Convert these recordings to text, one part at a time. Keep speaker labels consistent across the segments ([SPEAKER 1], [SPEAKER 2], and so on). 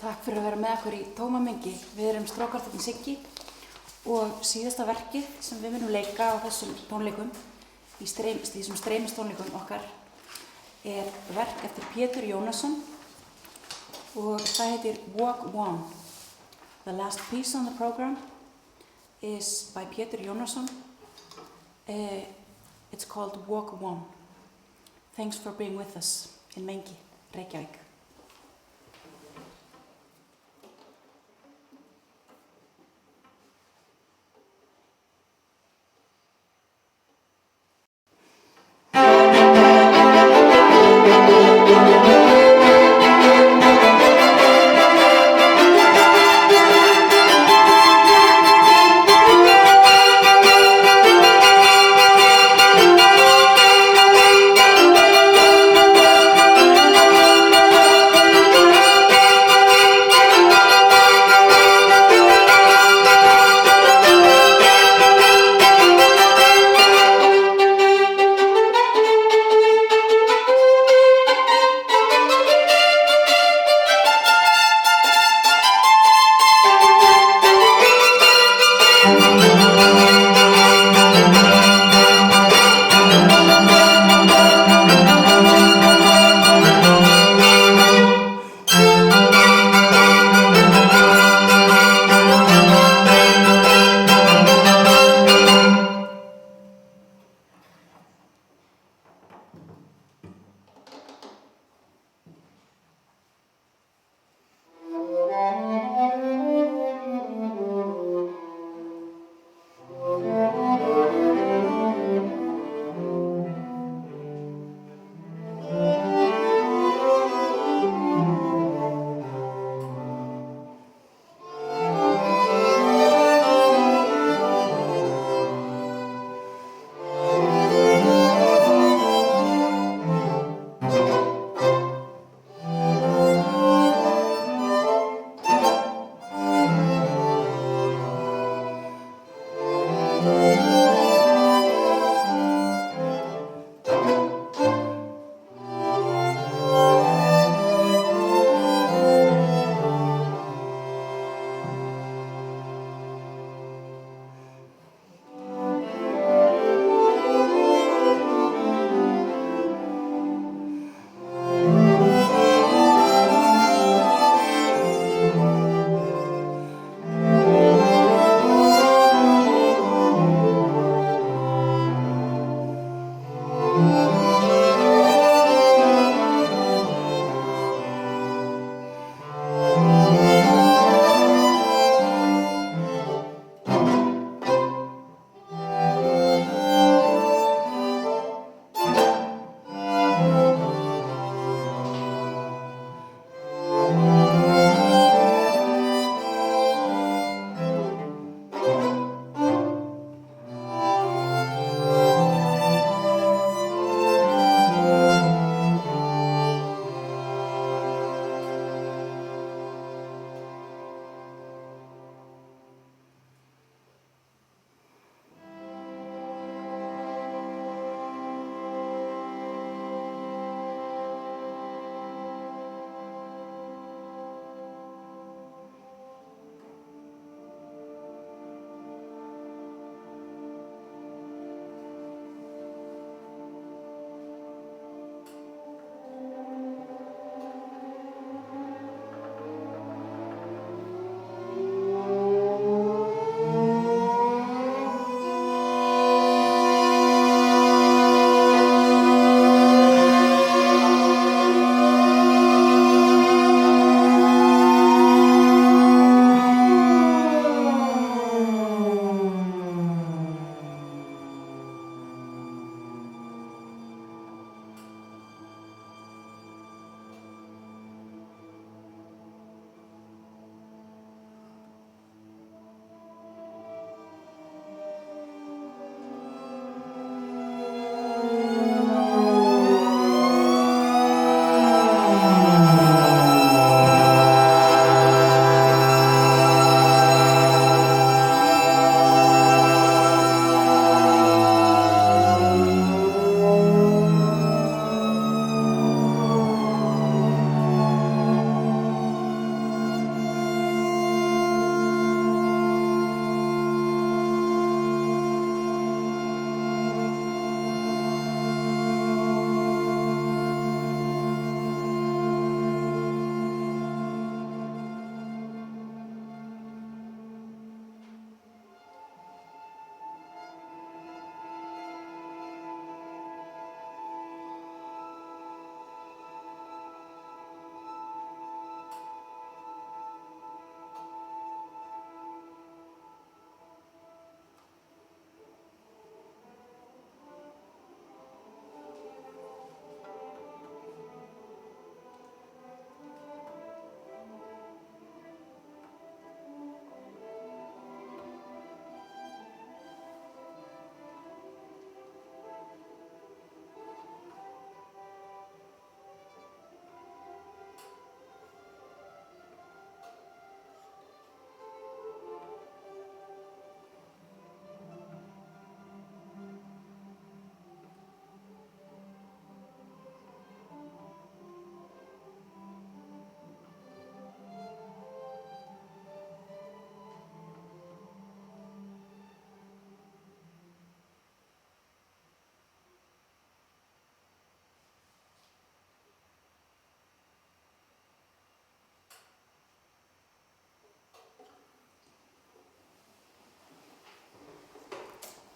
[SPEAKER 1] Takk fyrir að vera með okkur í Tómamengi. Við erum Strákarnir Siggi og síðasta verkið sem við munum leika á þessum tónleikum, í þessum streymistónleikum okkar, er verk eftir Pétur Jónasson og það heitir Walk One. The last piece on the program is by Pétur Jónasson. It's called Walk One. Thanks for being with us in Mengi, Reykjavík.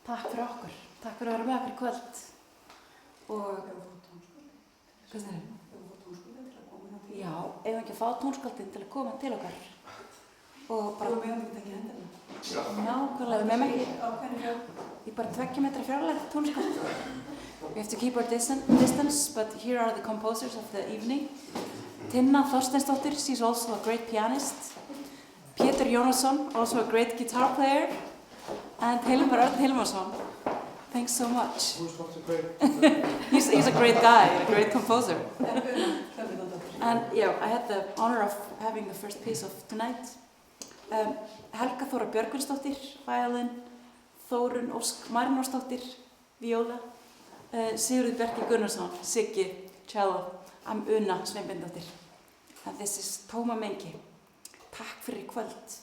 [SPEAKER 1] Takk fyrir okkur. Takk fyrir að vera með okkur í kvöld. Og... Hvað er það? Já, ef við ekki að fá tónskáldin til að koma til okkar. Og bara... Við meðum ekki hendina. Nákvæmlega, við meðum ekki... Á hverju fjár? Í bara 2 metra fjarlægð tónskáld. We have to keep our distance, but here are the composers of the evening. Tinna Þorsteinsdóttir, she's also a great pianist. Pétur Jónasson, also a great guitar player. And Hilmar Örn Hilmarsson. Thanks so much.
[SPEAKER 2] Who's not a great?
[SPEAKER 1] He's a great guy, a great composer. And yeah, I had the honor of having the first piece of tonight. Helga Þóra Björgvinsdóttir, violin. Þórunn Ósk Marinósdóttir, viola. Sigurður Bjarki Gunnarsson, Siggi, cello. I'm Una Sveinbjörnsdóttir. And this is Tómamengi. Takk fyrir í kvöld.